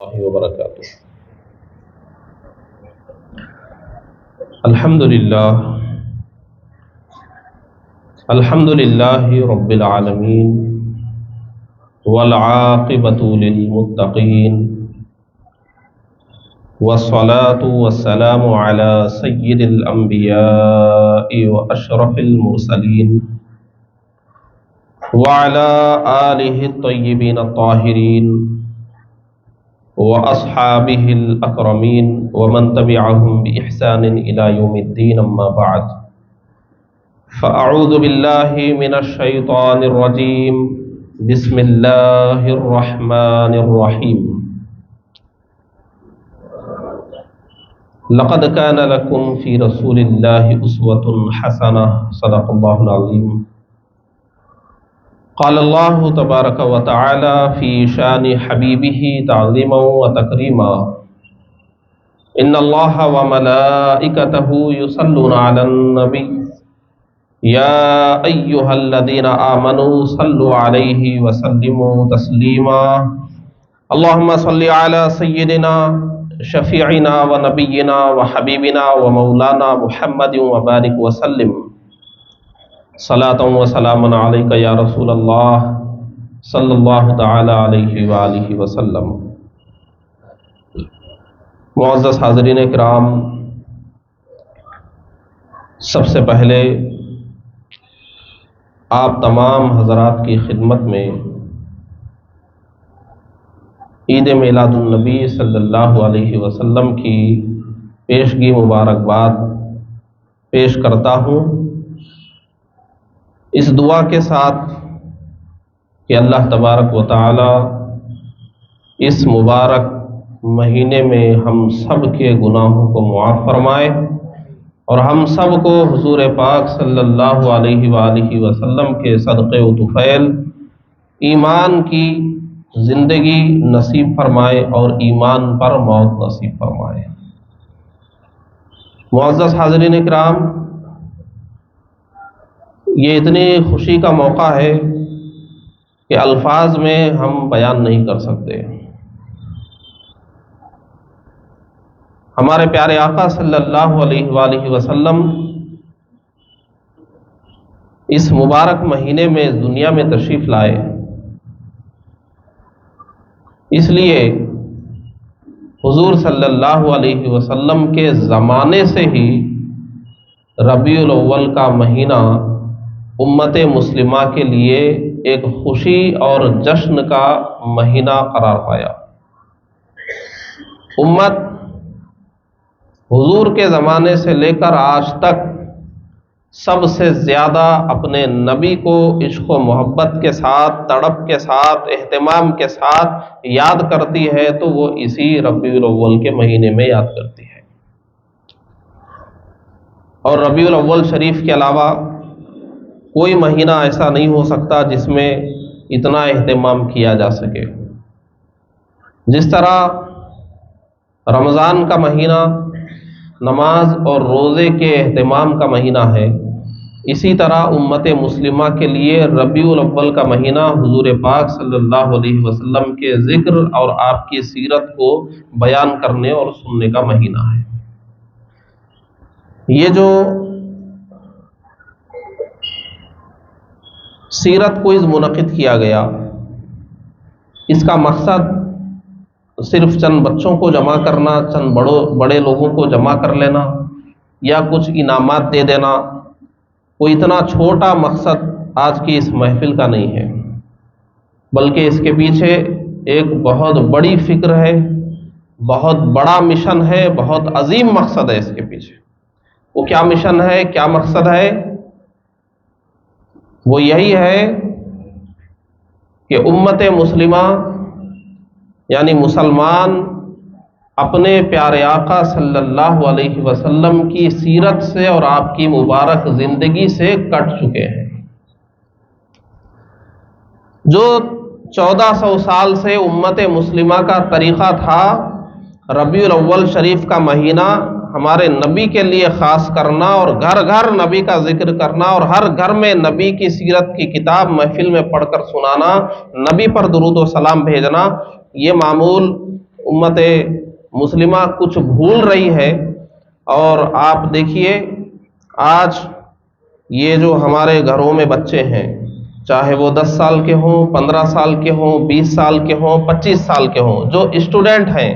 اللہ وبرکاتہ۔ الحمدللہ رب العالمین والعاقبۃ للمتقین والصلاة والسلام علی سید الانبیاء واشرف المرسلین وعلى آلہ الطیبین الطاہرین وأصحابه الأكرمين ومن تبعهم بإحسان إلى يوم الدين أما بعد فأعوذ بالله من الشيطان الرجيم بسم الله الرحمن الرحيم لقد كان لكم في رسول الله أسوة حسنة صدق الله العظيم قال الله تبارك وتعالى في شان حبيبه تعظيما وتكريما إن الله وملائكته يصلون على النبي يا أيها الذين آمنوا صلوا عليه وسلموا تسليما اللهم صل على سيدنا شفيعنا ونبينا وحبيبنا ومولانا محمد وبارك وسلم صلاۃ و سلام علیک یا رسول اللہ صلی اللہ تعالی علیہ وآلہ وسلم۔ معزز حاضرین کرام، سب سے پہلے آپ تمام حضرات کی خدمت میں عید میلاد النبی صلی اللہ علیہ وسلم کی پیشگی مبارکباد پیش کرتا ہوں، اس دعا کے ساتھ کہ اللہ تبارک و تعالی اس مبارک مہینے میں ہم سب کے گناہوں کو معاف فرمائے اور ہم سب کو حضور پاک صلی اللہ علیہ وآلہ وسلم کے صدقے و طفیل ایمان کی زندگی نصیب فرمائے اور ایمان پر موت نصیب فرمائے۔ معزز حاضرین کرام، یہ اتنی خوشی کا موقع ہے کہ الفاظ میں ہم بیان نہیں کر سکتے۔ ہمارے پیارے آقا صلی اللہ علیہ وآلہ وسلم اس مبارک مہینے میں اس دنیا میں تشریف لائے، اس لیے حضور صلی اللہ علیہ وسلم کے زمانے سے ہی ربیع الاول کا مہینہ امت مسلمہ کے لیے ایک خوشی اور جشن کا مہینہ قرار پایا۔ امت حضور کے زمانے سے لے کر آج تک سب سے زیادہ اپنے نبی کو عشق و محبت کے ساتھ، تڑپ کے ساتھ، اہتمام کے ساتھ یاد کرتی ہے تو وہ اسی ربیع الاول کے مہینے میں یاد کرتی ہے۔ اور ربیع الاول شریف کے علاوہ کوئی مہینہ ایسا نہیں ہو سکتا جس میں اتنا اہتمام کیا جا سکے۔ جس طرح رمضان کا مہینہ نماز اور روزے کے اہتمام کا مہینہ ہے، اسی طرح امت مسلمہ کے لیے ربیع الاول کا مہینہ حضور پاک صلی اللہ علیہ وسلم کے ذکر اور آپ کی سیرت کو بیان کرنے اور سننے کا مہینہ ہے۔ یہ جو سیرت کوئز منعقد کیا گیا، اس کا مقصد صرف چند بچوں کو جمع کرنا، چند بڑے لوگوں کو جمع کر لینا یا کچھ انعامات دے دینا، کوئی اتنا چھوٹا مقصد آج کی اس محفل کا نہیں ہے، بلکہ اس کے پیچھے ایک بہت بڑی فکر ہے، بہت بڑا مشن ہے، بہت عظیم مقصد ہے اس کے پیچھے۔ وہ کیا مشن ہے، کیا مقصد ہے؟ وہ یہی ہے کہ امت مسلمہ یعنی مسلمان اپنے پیارے آقا صلی اللہ علیہ وسلم کی سیرت سے اور آپ کی مبارک زندگی سے کٹ چکے ہیں۔ جو 1400 سال سے امت مسلمہ کا طریقہ تھا ربیع الاول شریف کا مہینہ ہمارے نبی کے لیے خاص کرنا اور گھر گھر نبی کا ذکر کرنا اور ہر گھر میں نبی کی سیرت کی کتاب محفل میں پڑھ کر سنانا، نبی پر درود و سلام بھیجنا، یہ معمول امت مسلمہ کچھ بھول رہی ہے. اور آپ دیکھیے آج یہ جو ہمارے گھروں میں بچے ہیں، چاہے وہ 10 سال کے ہوں، 15 سال کے ہوں، 20 سال کے ہوں، 25 سال کے ہوں، جو اسٹوڈنٹ ہیں،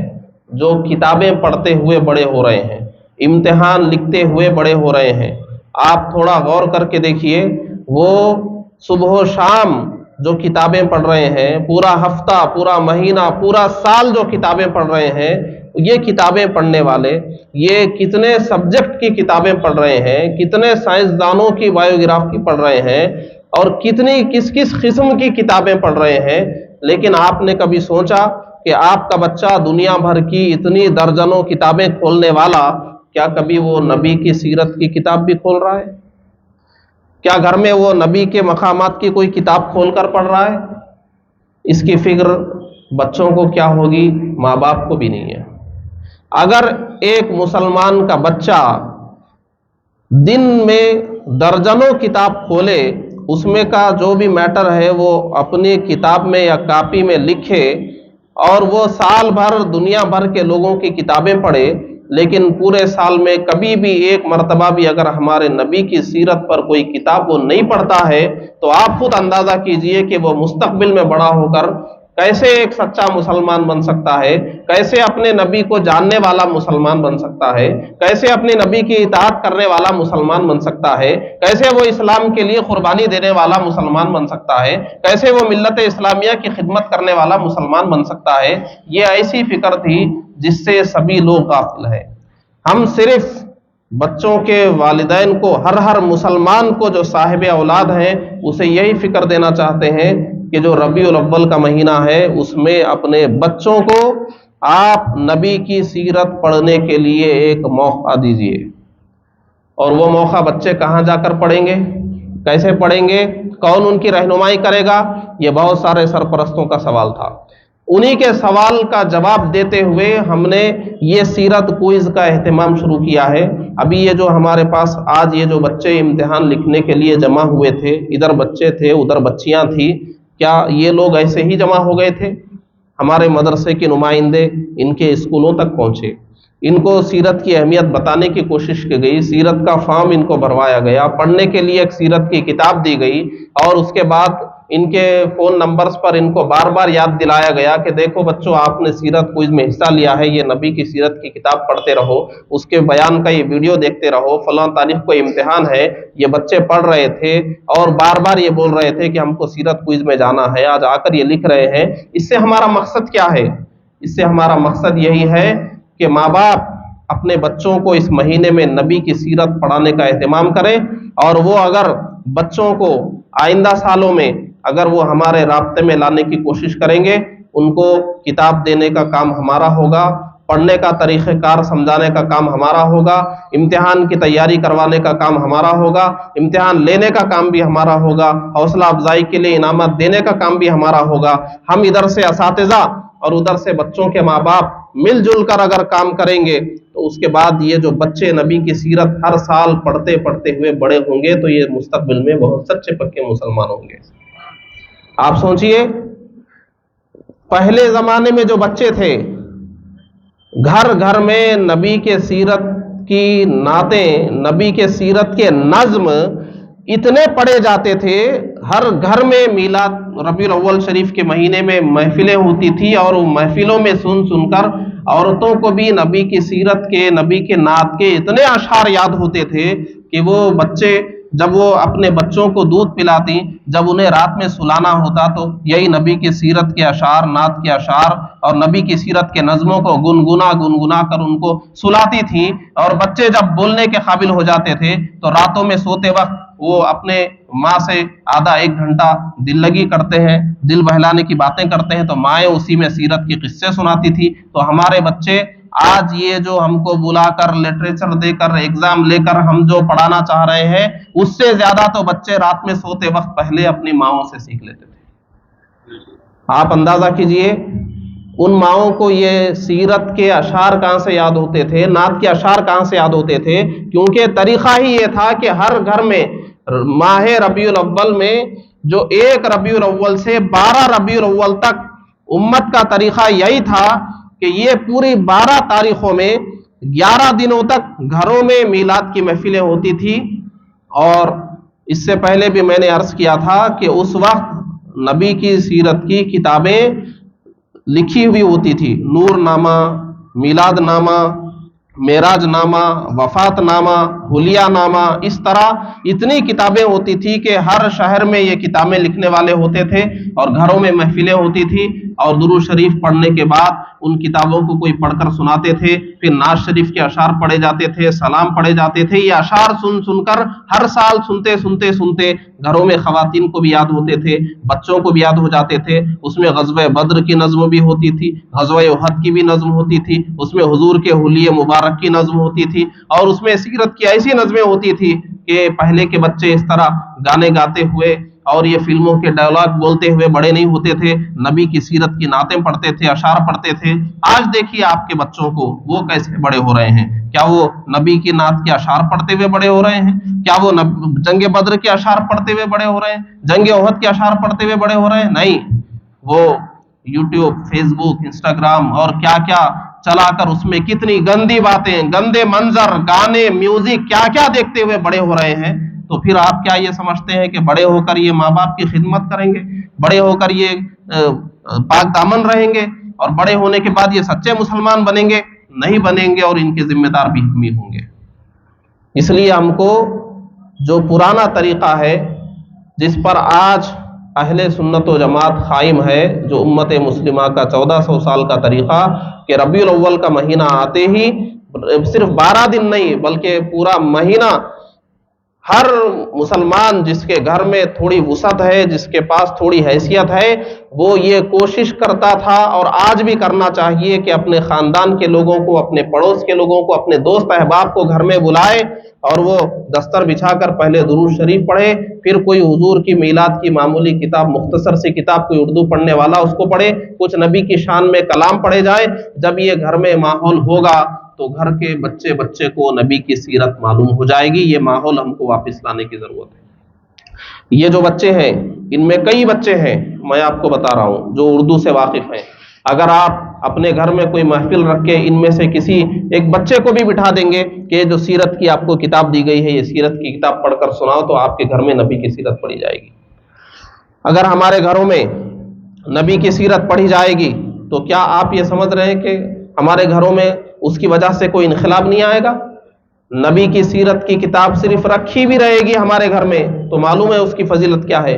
جو کتابیں پڑھتے ہوئے بڑے ہو رہے ہیں، امتحان لکھتے ہوئے بڑے ہو رہے ہیں، آپ تھوڑا غور کر کے دیکھیے، وہ صبح و شام جو کتابیں پڑھ رہے ہیں، پورا ہفتہ، پورا مہینہ، پورا سال جو کتابیں پڑھ رہے ہیں، یہ کتابیں پڑھنے والے یہ کتنے سبجیکٹ کی کتابیں پڑھ رہے ہیں، کتنے سائنسدانوں کی بایوگرافی پڑھ رہے ہیں، اور کتنی کس کس قسم کی کتابیں پڑھ رہے ہیں. لیکن آپ نے کبھی سوچا کہ آپ کا بچہ دنیا بھر کی اتنی درجنوں کتابیں کھولنے والا، کیا کبھی وہ نبی کی سیرت کی کتاب بھی کھول رہا ہے؟ کیا گھر میں وہ نبی کے مقامات کی کوئی کتاب کھول کر پڑھ رہا ہے؟ اس کی فکر بچوں کو کیا ہوگی، ماں باپ کو بھی نہیں ہے. اگر ایک مسلمان کا بچہ دن میں درجنوں کتاب کھولے، اس میں کا جو بھی میٹر ہے وہ اپنی کتاب میں یا کاپی میں لکھے، اور وہ سال بھر دنیا بھر کے لوگوں کی کتابیں پڑھے، لیکن پورے سال میں کبھی بھی ایک مرتبہ بھی اگر ہمارے نبی کی سیرت پر کوئی کتاب وہ نہیں پڑھتا ہے، تو آپ خود اندازہ کیجئے کہ وہ مستقبل میں بڑا ہو کر کیسے ایک سچا مسلمان بن سکتا ہے، کیسے اپنے نبی کو جاننے والا مسلمان بن سکتا ہے، کیسے اپنے نبی کی اطاعت کرنے والا مسلمان بن سکتا ہے، کیسے وہ اسلام کے لیے قربانی دینے والا مسلمان بن سکتا ہے، کیسے وہ ملت اسلامیہ کی خدمت کرنے والا مسلمان بن سکتا ہے. یہ ایسی فکر تھی جس سے سبھی لوگ غافل ہیں. ہم صرف بچوں کے والدین کو، ہر مسلمان کو جو صاحب اولاد ہیں، اسے یہی فکر دینا چاہتے ہیں کہ جو ربیع الاول کا مہینہ ہے، اس میں اپنے بچوں کو آپ نبی کی سیرت پڑھنے کے لیے ایک موقع دیجیے. اور وہ موقع بچے کہاں جا کر پڑھیں گے، کیسے پڑھیں گے، کون ان کی رہنمائی کرے گا؟ یہ بہت سارے سرپرستوں کا سوال تھا. انہی کے سوال کا جواب دیتے ہوئے ہم نے یہ سیرت کوئز کا اہتمام شروع کیا ہے. ابھی یہ جو ہمارے پاس آج یہ جو بچے امتحان لکھنے کے لیے جمع ہوئے تھے، ادھر بچے تھے ادھر بچیاں تھیں، کیا یہ لوگ ایسے ہی جمع ہو گئے تھے؟ ہمارے مدرسے کے نمائندے ان کے اسکولوں تک پہنچے، ان کو سیرت کی اہمیت بتانے کی کوشش کی گئی، سیرت کا فارم ان کو بھروایا گیا، پڑھنے کے لیے ایک سیرت کی کتاب دی گئی، اور اس کے بعد ان کے فون نمبرز پر ان کو بار بار یاد دلایا گیا کہ دیکھو بچوں، آپ نے سیرت کوئز میں حصہ لیا ہے، یہ نبی کی سیرت کی کتاب پڑھتے رہو، اس کے بیان کا یہ ویڈیو دیکھتے رہو، فلاں تاریخ کو امتحان ہے. یہ بچے پڑھ رہے تھے اور بار بار یہ بول رہے تھے کہ ہم کو سیرت کوئز میں جانا ہے، آج آ کر یہ لکھ رہے ہیں. اس سے ہمارا مقصد کیا ہے؟ اس سے ہمارا مقصد یہی ہے کہ ماں باپ اپنے بچوں کو اس مہینے میں نبی کی سیرت پڑھانے کا اہتمام کریں، اور وہ اگر بچوں کو آئندہ سالوں میں اگر وہ ہمارے رابطے میں لانے کی کوشش کریں گے، ان کو کتاب دینے کا کام ہمارا ہوگا، پڑھنے کا طریقہ کار سمجھانے کا کام ہمارا ہوگا، امتحان کی تیاری کروانے کا کام ہمارا ہوگا، امتحان لینے کا کام بھی ہمارا ہوگا، حوصلہ افزائی کے لیے انعامات دینے کا کام بھی ہمارا ہوگا. ہم ادھر سے اساتذہ اور ادھر سے بچوں کے ماں باپ مل جل کر اگر کام کریں گے، تو اس کے بعد یہ جو بچے نبی کی سیرت ہر سال پڑھتے پڑھتے ہوئے بڑے ہوں گے، تو یہ مستقبل میں بہت سچے پکے مسلمان ہوں گے. آپ سوچئے پہلے زمانے میں جو بچے تھے، گھر گھر میں نبی کے سیرت کی نعتیں، نبی کے سیرت کے نظم اتنے پڑھے جاتے تھے. ہر گھر میں میلاد ربیع الاول شریف کے مہینے میں محفلیں ہوتی تھی، اور ان محفلوں میں سن سن کر عورتوں کو بھی نبی کی سیرت کے، نبی کے نعت کے اتنے اشعار یاد ہوتے تھے کہ وہ بچے جب وہ اپنے بچوں کو دودھ پلاتی، جب انہیں رات میں سلانا ہوتا، تو یہی نبی کی سیرت کے اشعار، نعت کے اشعار اور نبی کی سیرت کے نظموں کو گنگنا کر ان کو سلاتی تھیں. اور بچے جب بولنے کے قابل ہو جاتے تھے تو راتوں میں سوتے وقت وہ اپنے ماں سے آدھا ایک گھنٹہ دل لگی کرتے ہیں، دل بہلانے کی باتیں کرتے ہیں، تو مائیں اسی میں سیرت کی قصے سناتی تھی. تو ہمارے بچے آج یہ جو ہم کو بلا کر لٹریچر دے کر ایگزام لے کر ہم جو پڑھانا چاہ رہے ہیں، اس سے زیادہ تو بچے رات میں سوتے وقت پہلے اپنی ماؤں سے سیکھ لیتے تھے. آپ اندازہ کیجئے ان ماؤں کو یہ سیرت کے اشعار کہاں سے یاد ہوتے تھے، نعت کے اشعار کہاں سے یاد ہوتے تھے؟ کیونکہ طریقہ ہی یہ تھا کہ ہر گھر میں ماہ ربیع الاول میں، جو 1 ربیع الاول سے 12 ربیع الاول تک امت کا طریقہ یہی تھا کہ یہ پوری 12 تاریخوں میں 11 دنوں تک گھروں میں میلاد کی محفلیں ہوتی تھی. اور اس سے پہلے بھی میں نے عرض کیا تھا کہ اس وقت نبی کی سیرت کی کتابیں لکھی ہوئی ہوتی تھی. نور نامہ، میلاد نامہ، معراج نامہ، وفات نامہ، حلیہ نامہ، اس طرح اتنی کتابیں ہوتی تھی کہ ہر شہر میں یہ کتابیں لکھنے والے ہوتے تھے اور گھروں میں محفلیں ہوتی تھی. اور درود شریف پڑھنے کے بعد ان کتابوں کو کوئی پڑھ کر سناتے تھے، پھر نعت شریف کے اشعار پڑھے جاتے تھے، سلام پڑھے جاتے تھے. یہ اشعار سن کر ہر سال سنتے گھروں میں خواتین کو بھی یاد ہوتے تھے، بچوں کو بھی یاد ہو جاتے تھے. اس میں غزوہ بدر کی نظم بھی ہوتی تھی، غزوہ احد کی بھی نظم ہوتی تھی، اس میں حضور کے حلیہ مبارک کی نظم ہوتی تھی، اور اس میں سیرت کی ایسی نظمیں ہوتی تھی کہ پہلے کے بچے اس طرح گانے گاتے ہوئے اور یہ فلموں کے ڈائلاگ بولتے ہوئے بڑے نہیں ہوتے تھے. نبی کی سیرت کی نعتیں پڑھتے تھے، اشعار پڑھتے تھے. آج دیکھیے آپ کے بچوں کو، وہ کیسے بڑے ہو رہے ہیں؟ کیا وہ نبی کی نعت کے اشعار پڑھتے ہوئے بڑے ہو رہے ہیں؟ کیا وہ جنگ بدر کے اشعار پڑھتے ہوئے بڑے ہو رہے ہیں؟ جنگ احد کے اشعار پڑھتے ہوئے بڑے ہو رہے ہیں؟ نہیں. وہ یوٹیوب، فیس بک، انسٹاگرام اور کیا کیا چلا کر اس میں کتنی گندی باتیں، گندے منظر، گانے، میوزک، کیا کیا دیکھتے ہوئے بڑے ہو رہے ہیں. تو پھر آپ کیا یہ سمجھتے ہیں کہ بڑے ہو کر یہ ماں باپ کی خدمت کریں گے، بڑے ہو کر یہ پاک دامن رہیں گے، اور بڑے ہونے کے بعد یہ سچے مسلمان بنیں گے؟ نہیں بنیں گے، اور ان کے ذمہ دار بھی ہم ہی ہوں گے. اس لیے ہم کو جو پرانا طریقہ ہے جس پر آج اہل سنت و جماعت قائم ہے، جو امت مسلمہ کا 1400 سال کا طریقہ، کہ ربیع الاول کا مہینہ آتے ہی صرف 12 دن نہیں بلکہ پورا مہینہ ہر مسلمان جس کے گھر میں تھوڑی وسعت ہے، جس کے پاس تھوڑی حیثیت ہے، وہ یہ کوشش کرتا تھا اور آج بھی کرنا چاہیے کہ اپنے خاندان کے لوگوں کو، اپنے پڑوس کے لوگوں کو، اپنے دوست احباب کو گھر میں بلائے اور وہ دستر بچھا کر پہلے درود شریف پڑھے، پھر کوئی حضور کی میلاد کی معمولی کتاب، مختصر سی کتاب، کوئی اردو پڑھنے والا اس کو پڑھے، کچھ نبی کی شان میں کلام پڑھے جائے. جب یہ گھر میں ماحول ہوگا تو گھر کے بچے کو نبی کی سیرت معلوم ہو جائے گی. یہ ماحول ہم کو واپس لانے کی ضرورت ہے. یہ جو بچے ہیں، ان میں کئی بچے ہیں، میں آپ کو بتا رہا ہوں، جو اردو سے واقف ہیں. اگر آپ اپنے گھر میں کوئی محفل رکھ کے ان میں سے کسی ایک بچے کو بھی بٹھا دیں گے کہ جو سیرت کی آپ کو کتاب دی گئی ہے، یہ سیرت کی کتاب پڑھ کر سناؤ، تو آپ کے گھر میں نبی کی سیرت پڑھی جائے گی. اگر ہمارے گھروں میں نبی کی سیرت پڑھی جائے گی تو کیا آپ یہ سمجھ رہے ہیں کہ ہمارے گھروں میں اس کی وجہ سے کوئی انقلاب نہیں آئے گا؟ نبی کی سیرت کی کتاب صرف رکھی بھی رہے گی ہمارے گھر میں تو معلوم ہے اس کی فضیلت کیا ہے.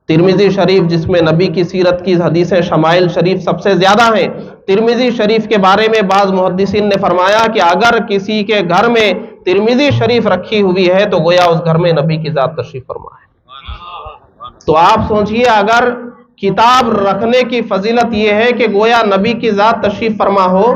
ترمذی شریف جس میں نبی کی سیرت کی حدیثیں شمائل شریف سب سے زیادہ ہیں، ترمذی شریف کے بارے میں بعض محدثین نے فرمایا کہ اگر کسی کے گھر میں ترمذی شریف رکھی ہوئی ہے تو گویا اس گھر میں نبی کی ذات تشریف فرما ہے. تو آپ سوچئے، اگر کتاب رکھنے کی فضیلت یہ ہے کہ گویا نبی کی ذات تشریف فرما ہو،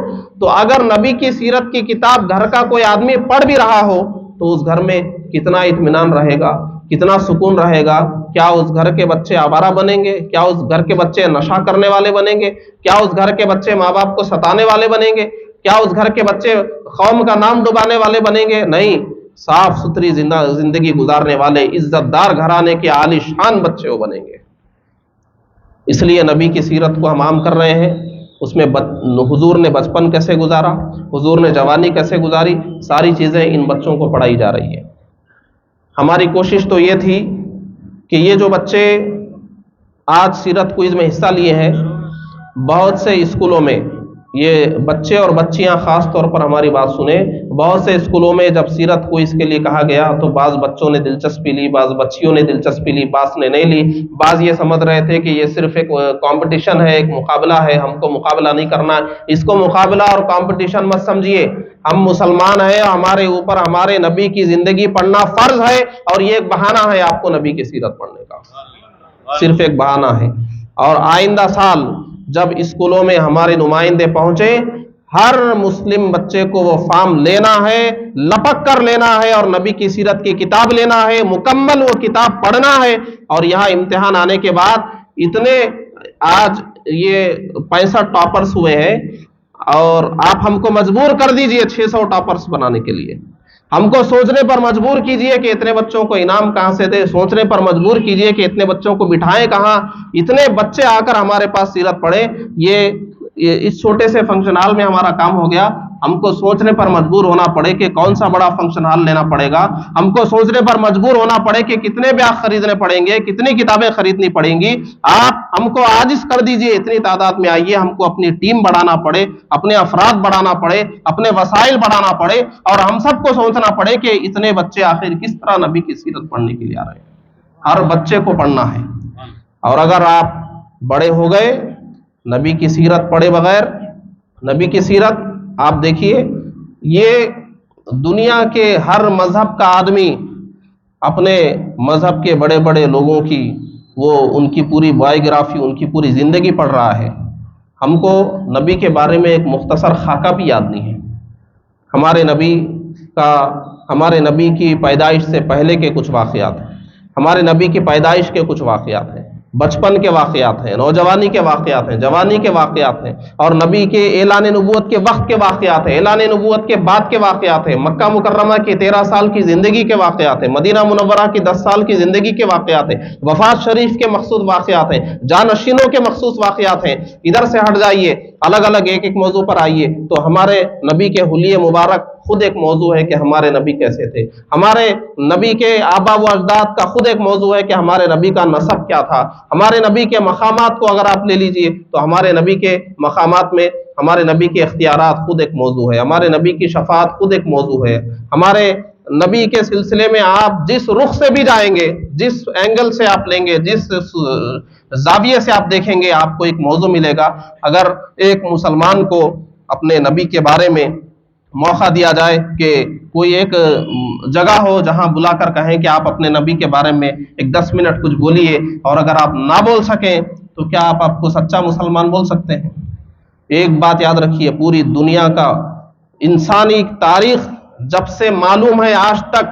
تو اگر نبی کی سیرت کی کتاب گھر کا کوئی آدمی پڑھ بھی رہا ہو تو اس گھر میں کتنا اطمینان رہے گا، کتنا سکون رہے گا. کیا اس گھر کے بچے آوارہ بنیں گے؟ کیا اس گھر کے بچے نشہ کرنے والے بنیں گے؟ کیا اس گھر کے بچے ماں باپ کو ستانے والے بنیں گے؟ کیا اس گھر کے بچے قوم کا نام ڈبانے والے بنیں گے؟ نہیں، صاف ستھری زندگی گزارنے والے عزت دار گھرانے کے عالی شان بچے وہ بنیں گے. اس لیے نبی کی سیرت کو ہم عام کر رہے ہیں. اس میں حضور نے بچپن کیسے گزارا، حضور نے جوانی کیسے گزاری، ساری چیزیں ان بچوں کو پڑھائی جا رہی ہیں. ہماری کوشش تو یہ تھی کہ یہ جو بچے آج سیرت کوئز میں حصہ لیے ہیں، بہت سے اسکولوں میں یہ بچے اور بچیاں خاص طور پر ہماری بات سنیں، بہت سے اسکولوں میں جب سیرت کوئز کے لیے کہا گیا تو بعض بچوں نے دلچسپی لی، بعض بچیوں نے دلچسپی لی، بعض نے نہیں لی. بعض یہ سمجھ رہے تھے کہ یہ صرف ایک کمپٹیشن ہے، ایک مقابلہ ہے، ہم کو مقابلہ نہیں کرنا. اس کو مقابلہ اور کمپٹیشن مت سمجھیے. ہم مسلمان ہیں، ہمارے اوپر ہمارے نبی کی زندگی پڑھنا فرض ہے، اور یہ ایک بہانہ ہے آپ کو نبی کی سیرت پڑھنے کا، صرف ایک بہانہ ہے. اور آئندہ سال جب اسکولوں میں ہمارے نمائندے پہنچے، ہر مسلم بچے کو وہ فارم لینا ہے، لپک کر لینا ہے، اور نبی کی سیرت کی کتاب لینا ہے، مکمل وہ کتاب پڑھنا ہے. اور یہاں امتحان آنے کے بعد اتنے آج یہ 65 ٹاپرز ہوئے ہیں، اور آپ ہم کو مجبور کر دیجئے 600 ٹاپرز بنانے کے لیے. ہم کو سوچنے پر مجبور کیجئے کہ اتنے بچوں کو انعام کہاں سے دے، سوچنے پر مجبور کیجئے کہ اتنے بچوں کو بٹھائیں کہاں. اتنے بچے آ کر ہمارے پاس سیرت پڑھیں، یہ اس چھوٹے سے فنکشن ہال میں ہمارا کام ہو گیا، ہم کو سوچنے پر مجبور ہونا پڑے کہ کون سا بڑا فنکشن ہال لینا پڑے گا، ہم کو سوچنے پر مجبور ہونا پڑے کہ کتنے بیاگ خریدنے پڑیں گے، کتنی کتابیں خریدنی پڑیں گی، آپ ہم کو عاجز کر دیجئے، اتنی تعداد میں آئیے، ہم کو اپنی ٹیم بڑھانا پڑے، اپنے افراد بڑھانا پڑے، اپنے وسائل بڑھانا پڑے، اور ہم سب کو سوچنا پڑے کہ اتنے بچے آخر کس طرح نبی کی سیرت پڑھنے کے لیے آ رہے ہیں۔ ہر بچے کو پڑھنا ہے، اور اگر آپ بڑے ہو گئے نبی کی سیرت پڑھے بغیر، نبی کی سیرت آپ دیکھیے، یہ دنیا کے ہر مذہب کا آدمی اپنے مذہب کے بڑے بڑے لوگوں کی وہ ان کی پوری بائیوگرافی، ان کی پوری زندگی پڑھ رہا ہے۔ ہم کو نبی کے بارے میں ایک مختصر خاکہ بھی یاد نہیں ہے۔ ہمارے نبی کی پیدائش سے پہلے کے کچھ واقعات ہیں، ہمارے نبی کی پیدائش کے کچھ واقعات ہیں، بچپن کے واقعات ہیں، نوجوانی کے واقعات ہیں، جوانی کے واقعات ہیں، اور نبی کے اعلان نبوت کے وقت کے واقعات ہیں، اعلان نبوت کے بعد کے واقعات ہیں، مکہ مکرمہ کی 13 سال کی زندگی کے واقعات ہیں، مدینہ منورہ کی 10 سال کی زندگی کے واقعات ہیں، وفات شریف کے مخصوص واقعات ہیں، جانشینوں کے مخصوص واقعات ہیں۔ ادھر سے ہٹ جائیے، الگ الگ ایک ایک موضوع پر آئیے تو ہمارے نبی کے حلیے مبارک خود ایک موضوع ہے کہ ہمارے نبی کیسے تھے، ہمارے نبی کے آبا و اجداد کا خود ایک موضوع ہے کہ ہمارے نبی کا نسب کیا تھا، ہمارے نبی کے مقامات کو اگر آپ لے لیجئے تو ہمارے نبی کے مقامات میں ہمارے نبی کے اختیارات خود ایک موضوع ہے، ہمارے نبی کی شفاعت خود ایک موضوع ہے، ہمارے نبی کے سلسلے میں آپ جس رخ سے بھی جائیں گے، جس اینگل سے آپ لیں گے، جس زاویے سے آپ دیکھیں گے، آپ کو ایک موضوع ملے گا۔ اگر ایک مسلمان کو اپنے نبی کے بارے میں موقع دیا جائے کہ کوئی ایک جگہ ہو جہاں بلا کر کہیں کہ آپ اپنے نبی کے بارے میں ایک 10 منٹ کچھ بولیے، اور اگر آپ نہ بول سکیں تو کیا آپ کو سچا مسلمان بول سکتے ہیں؟ ایک بات یاد رکھیے، پوری دنیا کا انسانی تاریخ جب سے معلوم ہے آج تک،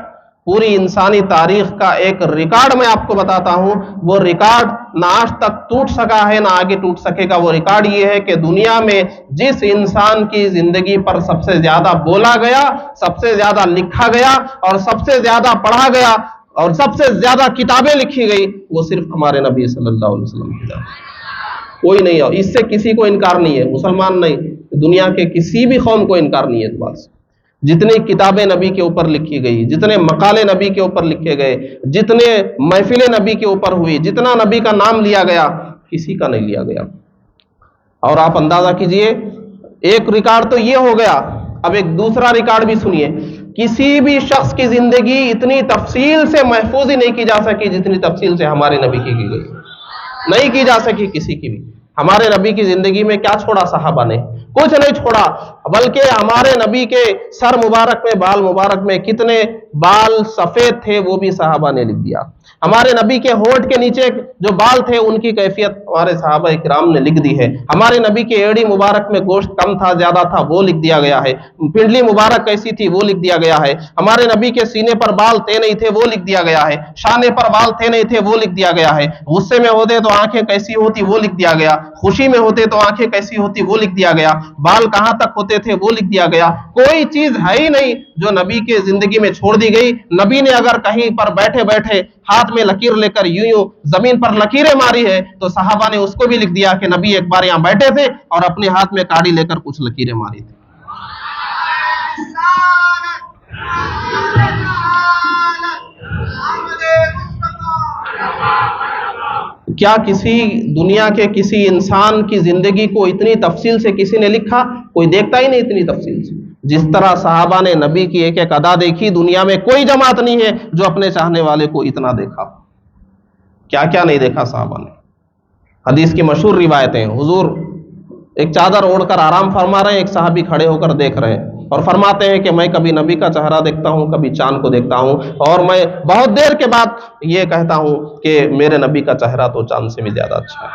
پوری انسانی تاریخ کا ایک ریکارڈ میں آپ کو بتاتا ہوں، وہ ریکارڈ نہ آج تک ٹوٹ سکا ہے نہ آگے ٹوٹ سکے گا۔ وہ ریکارڈ یہ ہے کہ دنیا میں جس انسان کی زندگی پر سب سے زیادہ بولا گیا، سب سے زیادہ لکھا گیا، اور سب سے زیادہ پڑھا گیا، اور سب سے زیادہ کتابیں لکھی گئی، وہ صرف ہمارے نبی صلی اللہ علیہ وسلم کی ذات ہے۔ کوئی نہیں ہے، اس سے کسی کو انکار نہیں ہے، مسلمان نہیں، دنیا کے کسی بھی قوم کو انکار نہیں ہے اس بات سے۔ جتنی کتابیں نبی کے اوپر لکھی گئی، جتنے مقالے نبی کے اوپر لکھے گئے، جتنے محفلیں نبی کے اوپر ہوئی، جتنا نبی کا نام لیا گیا، کسی کا نہیں لیا گیا۔ اور آپ اندازہ کیجئے، ایک ریکارڈ تو یہ ہو گیا، اب ایک دوسرا ریکارڈ بھی سنیے۔ کسی بھی شخص کی زندگی اتنی تفصیل سے محفوظ ہی نہیں کی جا سکی جتنی تفصیل سے ہمارے نبی کی گئی، نہیں کی جا سکی کسی کی بھی۔ ہمارے نبی کی زندگی میں کیا چھوڑا صحابہ نے؟ کچھ نہیں چھوڑا، بلکہ ہمارے نبی کے سر مبارک میں، بال مبارک میں کتنے بال سفید تھے وہ بھی صحابہ نے لکھ دیا۔ ہمارے نبی کے ہونٹ کے نیچے جو بال تھے ان کی کیفیت ہمارے صحابہ کرام نے لکھ دی ہے۔ ہمارے نبی کے ایڑی مبارک میں گوشت کم تھا زیادہ تھا وہ لکھ دیا گیا ہے، پنڈلی مبارک کیسی تھی وہ لکھ دیا گیا ہے، ہمارے نبی کے سینے پر بال تھے نہیں تھے وہ لکھ دیا گیا ہے، شانے پر بال تھے نہیں تھے وہ لکھ دیا گیا ہے، غصے میں ہوتے تو آنکھیں کیسی ہوتی وہ لکھ دیا گیا، خوشی میں ہوتے تو آنکھیں کیسی ہوتی وہ لکھ دیا گیا، بال کہاں تک ہوتے تھے وہ لکھ دیا گیا۔ کوئی چیز ہے ہی نہیں جو نبی کے زندگی میں چھوڑ دی گئی۔ نبی نے اگر کہیں پر بیٹھے بیٹھے ہاتھ میں لکیر لے کر یوں زمین پر لکیریں ماری ہے تو صحابہ نے اس کو بھی لکھ دیا کہ نبی ایک بار یہاں بیٹھے تھے اور اپنے ہاتھ میں کاڑی لے کر کچھ لکیریں ماری تھی۔ کیا کسی دنیا کے کسی انسان کی زندگی کو اتنی تفصیل سے کسی نے لکھا؟ کوئی دیکھتا ہی نہیں اتنی تفصیل سے۔ جس طرح صحابہ نے نبی کی ایک ایک ادا دیکھی، دنیا میں کوئی جماعت نہیں ہے جو اپنے چاہنے والے کو اتنا دیکھا۔ کیا کیا نہیں دیکھا صحابہ نے۔ حدیث کی مشہور روایتیں، حضور ایک چادر اوڑھ کر آرام فرما رہے ہیں، ایک صحابی کھڑے ہو کر دیکھ رہے ہیں اور فرماتے ہیں کہ میں کبھی نبی کا چہرہ دیکھتا ہوں، کبھی چاند کو دیکھتا ہوں، اور میں بہت دیر کے بعد یہ کہتا ہوں کہ میرے نبی کا چہرہ تو چاند سے بھی زیادہ اچھا ہے۔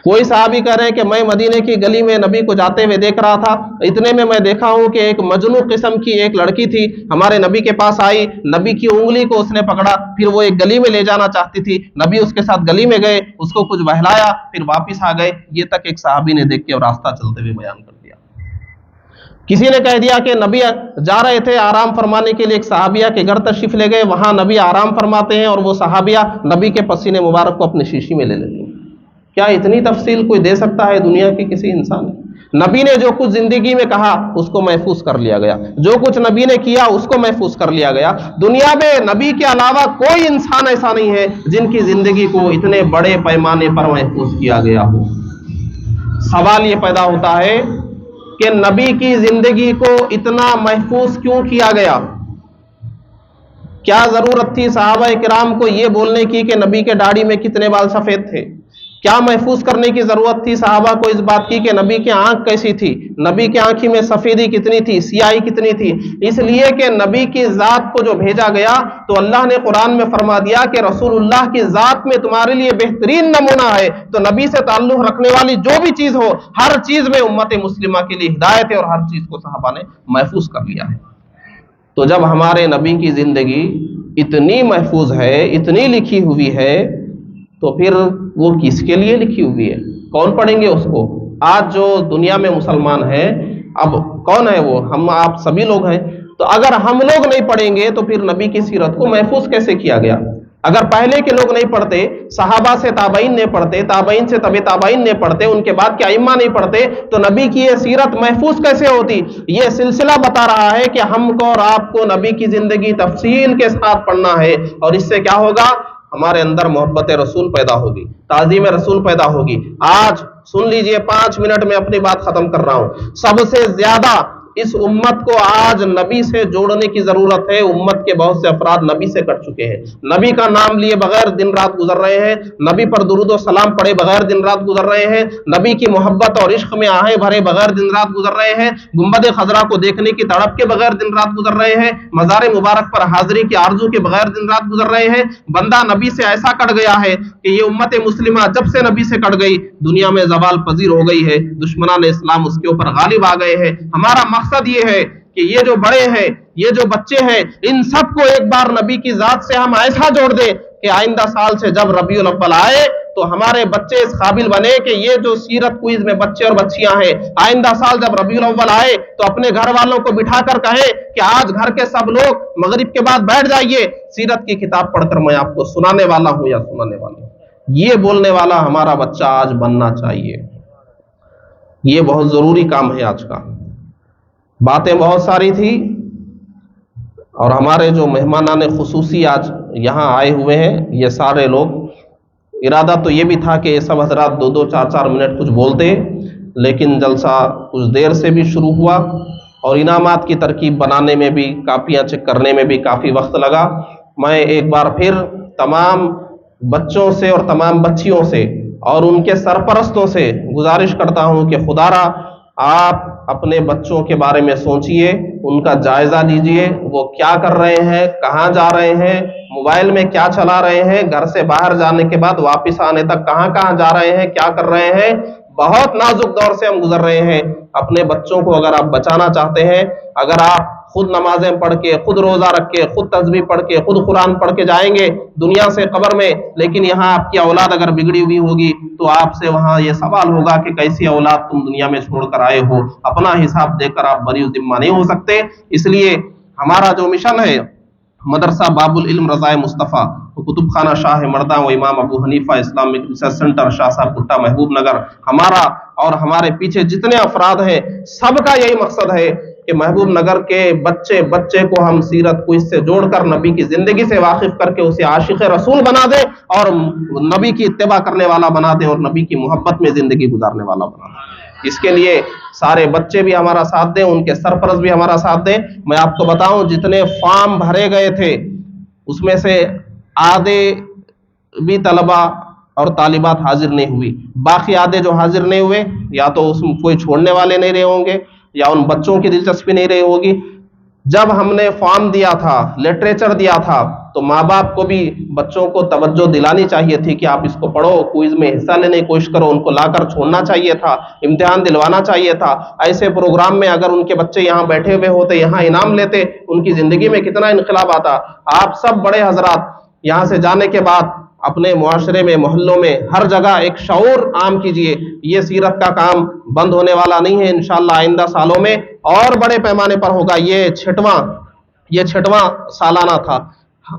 کوئی صحابی کہہ رہے ہیں کہ میں مدینے کی گلی میں نبی کو جاتے ہوئے دیکھ رہا تھا، اتنے میں دیکھا ہوں کہ ایک مجنوں قسم کی ایک لڑکی تھی، ہمارے نبی کے پاس آئی، نبی کی انگلی کو اس نے پکڑا، پھر وہ ایک گلی میں لے جانا چاہتی تھی، نبی اس کے ساتھ گلی میں گئے، اس کو کچھ بہلایا، پھر واپس آ گئے۔ یہ تک ایک صحابی نے دیکھ کے اور راستہ چلتے ہوئے بیان کر دیا۔ کسی نے کہہ دیا کہ نبی جا رہے تھے آرام فرمانے کے لیے، ایک صحابیہ کے گھر تشریف لے گئے، وہاں نبی آرام فرماتے ہیں اور وہ صحابیہ نبی کے پسینے مبارک کو اپنی شیشی میں لے لیتی ہیں۔ کیا اتنی تفصیل کوئی دے سکتا ہے دنیا کے کسی انسان؟ نبی نے جو کچھ زندگی میں کہا اس کو محفوظ کر لیا گیا، جو کچھ نبی نے کیا اس کو محفوظ کر لیا گیا۔ دنیا میں نبی کے علاوہ کوئی انسان ایسا نہیں ہے جن کی زندگی کو اتنے بڑے پیمانے پر محفوظ کیا گیا ہو۔ سوال یہ پیدا ہوتا ہے کہ نبی کی زندگی کو اتنا محفوظ کیوں کیا گیا؟ کیا ضرورت تھی صحابہ کرام کو یہ بولنے کی کہ نبی کے داڑھی میں کتنے بال سفید تھے؟ کیا محفوظ کرنے کی ضرورت تھی صحابہ کو اس بات کی کہ نبی کی آنکھ کیسی تھی، نبی کی آنکھی میں سفیدی کتنی تھی، سیاہی کتنی تھی؟ اس لیے کہ نبی کی ذات کو جو بھیجا گیا تو اللہ نے قرآن میں فرما دیا کہ رسول اللہ کی ذات میں تمہارے لیے بہترین نمونہ ہے۔ تو نبی سے تعلق رکھنے والی جو بھی چیز ہو، ہر چیز میں امت مسلمہ کے لیے ہدایت ہے، اور ہر چیز کو صحابہ نے محفوظ کر لیا ہے۔ تو جب ہمارے نبی کی زندگی اتنی محفوظ ہے، اتنی لکھی ہوئی ہے، تو پھر وہ کس کے لیے لکھی ہوئی ہے؟ کون پڑھیں گے اس کو؟ آج جو دنیا میں مسلمان ہیں، اب کون ہے وہ؟ ہم آپ سبھی لوگ ہیں۔ تو اگر ہم لوگ نہیں پڑھیں گے تو پھر نبی کی سیرت کو محفوظ کیسے کیا گیا؟ اگر پہلے کے لوگ نہیں پڑھتے، صحابہ سے تابعین نہیں پڑھتے، تابعین سے تبع تابعین نہیں پڑھتے، ان کے بعد کے ائمہ نہیں پڑھتے، تو نبی کی یہ سیرت محفوظ کیسے ہوتی؟ یہ سلسلہ بتا رہا ہے کہ ہم کو اور آپ کو نبی کی زندگی تفصیل کے ساتھ پڑھنا ہے، اور اس سے کیا ہوگا؟ ہمارے اندر محبت رسول پیدا ہوگی، تعظیم رسول پیدا ہوگی۔ آج سن لیجئے، 5 منٹ میں اپنی بات ختم کر رہا ہوں۔ سب سے زیادہ اس امت کو آج نبی سے جوڑنے کی ضرورت ہے۔ امت کے بہت سے افراد نبی سے کٹ چکے ہیں، نبی کا نام لیے بغیر دن رات گزر رہے ہیں، نبی پر درود و سلام پڑھے بغیر دن رات گزر رہے ہیں، نبی کی محبت اور عشق میں آہیں بھرے بغیر دن رات گزر رہے ہیں، گنبد خضرا کو دیکھنے کی تڑپ کے بغیر دن رات گزر رہے ہیں، مزار مبارک پر حاضری کی آرزو کے بغیر دن رات گزر رہے ہیں۔ بندہ نبی سے ایسا کٹ گیا ہے کہ یہ امت مسلمہ جب سے نبی سے کٹ گئی، دنیا میں زوال پذیر ہو گئی ہے، دشمنان اسلام اس کے اوپر غالب آ گئے ہیں۔ ہمارا مقصد یہ ہے کہ یہ جو بڑے ہیں، یہ جو بچے ہیں، ان سب کو ایک بار نبی کی ذات سے ہم ایسا جوڑ دیں کہ آئندہ سال سے جب ربیع الاول آئے تو ہمارے بچے اس قابل بنے کہ یہ جو سیرت کوئز میں بچے اور بچیاں ہیں، آئندہ سال جب ربیع الاول آئے تو اپنے گھر والوں کو بٹھا کر کہیں کہ آج گھر کے سب لوگ مغرب کے بعد بیٹھ جائیے، سیرت کی کتاب پڑھ کر میں آپ کو سنانے والا ہوں یا سنانے والی ہوں۔ یہ بولنے والا ہمارا بچہ آج بننا چاہیے۔ یہ بہت ضروری کام ہے آج کا۔ باتیں بہت ساری تھی، اور ہمارے جو مہمانان خصوصی آج یہاں آئے ہوئے ہیں، یہ سارے لوگ، ارادہ تو یہ بھی تھا کہ یہ سب حضرات 2-2 4-4 منٹ کچھ بولتے، لیکن جلسہ کچھ دیر سے بھی شروع ہوا، اور انعامات کی ترکیب بنانے میں بھی، کاپیاں چیک کرنے میں بھی کافی وقت لگا۔ میں ایک بار پھر تمام بچوں سے اور تمام بچیوں سے اور ان کے سرپرستوں سے گزارش کرتا ہوں کہ خدا را آپ اپنے بچوں کے بارے میں سوچئے، ان کا جائزہ لیجئے، وہ کیا کر رہے ہیں، کہاں جا رہے ہیں، موبائل میں کیا چلا رہے ہیں، گھر سے باہر جانے کے بعد واپس آنے تک کہاں کہاں جا رہے ہیں، کیا کر رہے ہیں۔ بہت نازک دور سے ہم گزر رہے ہیں۔ اپنے بچوں کو اگر آپ بچانا چاہتے ہیں، اگر آپ خود نمازیں پڑھ کے، خود روزہ رکھ کے، خود تسبیح پڑھ کے، خود قرآن پڑھ کے جائیں گے دنیا سے قبر میں، لیکن یہاں آپ کی اولاد اگر بگڑی ہوئی ہوگی تو آپ سے وہاں یہ سوال ہوگا کہ کیسی اولاد تم دنیا میں چھوڑ کر آئے ہو۔ اپنا حساب دے کر آپ بری ذمہ نہیں ہو سکتے۔ اس لیے ہمارا جو مشن ہے، مدرسہ باب العلم رضائے مصطفیٰ، کتب خانہ شاہ مرداں و امام ابو حنیفہ اسلامک ریسرچ سینٹر، شاہ صاحب کٹا، محبوب نگر، ہمارا اور ہمارے پیچھے جتنے افراد ہیں سب کا یہی مقصد ہے کہ محبوب نگر کے بچے کو ہم سیرت کو اس سے جوڑ کر نبی کی زندگی سے واقف کر کے اسے عاشق رسول بنا دیں، اور نبی کی اتباع کرنے والا بنا دیں، اور نبی کی محبت میں زندگی گزارنے والا بنا دیں۔ اس کے لیے سارے بچے بھی ہمارا ساتھ دیں، ان کے سرپرست بھی ہمارا ساتھ دیں۔ میں آپ کو بتاؤں، جتنے فارم بھرے گئے تھے اس میں سے آدھے بھی طلبہ اور طالبات حاضر نہیں ہوئی، باقی آدھے جو حاضر نہیں ہوئے یا تو اس میں کوئی چھوڑنے والے نہیں رہے ہوں گے یا ان بچوں کی دلچسپی نہیں رہی ہوگی۔ جب ہم نے فارم دیا تھا، لٹریچر دیا تھا، تو ماں باپ کو بھی بچوں کو توجہ دلانی چاہیے تھی کہ آپ اس کو پڑھو، کوئز میں حصہ لینے کی کوشش کرو، ان کو لا کر چھوڑنا چاہیے تھا، امتحان دلوانا چاہیے تھا۔ ایسے پروگرام میں اگر ان کے بچے یہاں بیٹھے ہوئے ہوتے، یہاں انعام لیتے، ان کی زندگی میں کتنا انقلاب آتا۔ آپ سب بڑے حضرات یہاں سے جانے کے بعد اپنے معاشرے میں، محلوں میں، ہر جگہ ایک شعور عام کیجئے۔ یہ سیرت کا کام بند ہونے والا نہیں ہے، انشاءاللہ آئندہ سالوں میں اور بڑے پیمانے پر ہوگا۔ یہ چھٹواں سالانہ تھا۔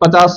50